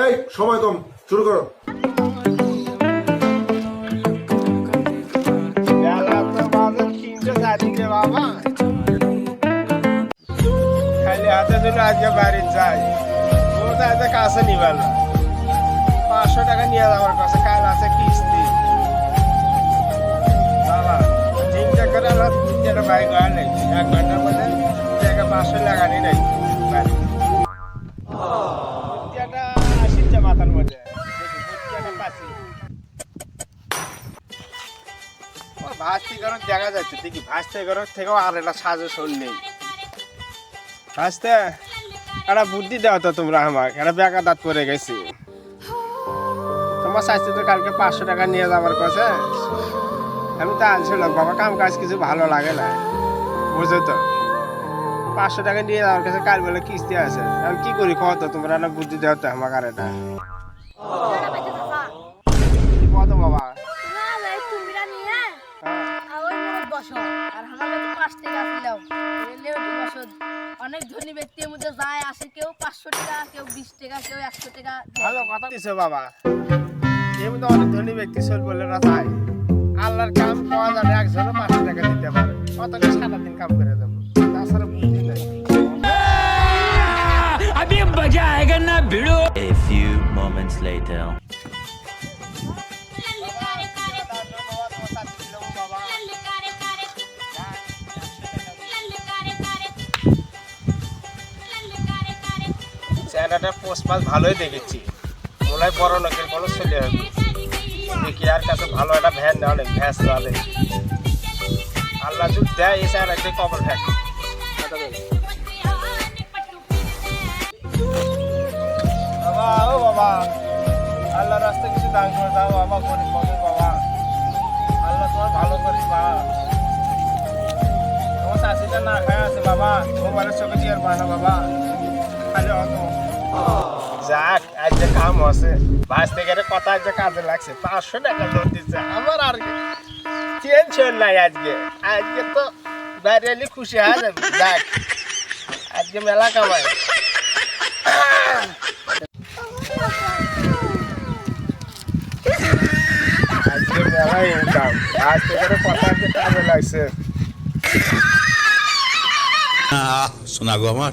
এই সময় কম, শুরু করো। খালি হাতে দিল আজকে বাড়ি যাই, ও যাইতে কাছে নিবার না। 500 টাকা নিয়ে যাওয়ার কাছে, কাল আছে কিস্তি। বাবা চিন্তা করে আমরা তিনটা বাইক হয় নাই, 1 ঘন্টার মধ্যে টাকা 500 লাগানি নাই বাড়ি। আসিচ্ছে মাথার মধ্যে, ভাস্তি ঘর দেখা যাচ্ছে দেখি, ভাস্তি ঘর থেকেও আর একটা সাজেশন নেই। ভাস্তে একটা বুদ্ধি দেওয়া তো তোমরা আমাকে, একটা বেকা দাঁত পরে গেছি। তোমার স্বাস্থ্য তো কালকে 500 টাকা নিয়ে যাবার কথা, আমি তো আনছিলাম বাবা, কাম কাজ কিছু ভালো লাগে না, বুঝো তো। 500 টাকা নিয়ে যাওয়ার কাছে, কাল বলে কিস্তি আছে, আমি কি করি কত? তোমরা না বুদ্ধি দেওয়া তো আমাকে আর এটা কত বাবা। অনেক ধনী ব্যক্তির মধ্যে যায় আসে, কেউ 500 টাকা, কেউ 20 টাকা, কেউ 100 টাকা। ভালো কথা দিছো বাবা, এমনি তো অনেক ধনী ব্যক্তি চল বলে না যায়। আল্লাহর কাম পাওয়া যাবে, একজনও 500 টাকা দিতে পারে, অতটা সারাদিন কাম করে দেবো, তাছাড়া বুদ্ধি নাই। अभी मजा आएगा ना भिड़ो। A few moments later. চ্যানেলটা পোস্ট পাস ভালোই দেখেছি, মনে হয় বড় লোকের কোনো ছেলে হবে। দেখি আর কাছে ভালো একটা ভ্যান নেওয়া নেই, ভ্যাস নেওয়া নেই। আল্লাহ যদি দেয় এই চ্যানেলটা কবর ভ্যান। বাবা ও বাবা, আল্লাহ রাস্তায় কিছু দান করে দাও বাবা, গরিব মানুষ বাবা, আল্লাহ তোমার ভালো করি বাবা। তোমার চাষিটা না খায় আছে বাবা, মোবাইলের চোখে দিয়ে আর পায় না বাবা, খালি অত। যাক আজকে কাম আছে, ভাজ থেকে কথা আজকে কাজে লাগছে, 500 টাকা লোন দিচ্ছে আমার, আর টেনশন নাই আজকে। আজকে তো বাইরে খুশি হয়ে যাবে, যাক আজকে মেলা কামাই। আজকে মেলা ইনকাম, আজ থেকে কথা আজকে কাজে লাগছে। শোনা গো আমার।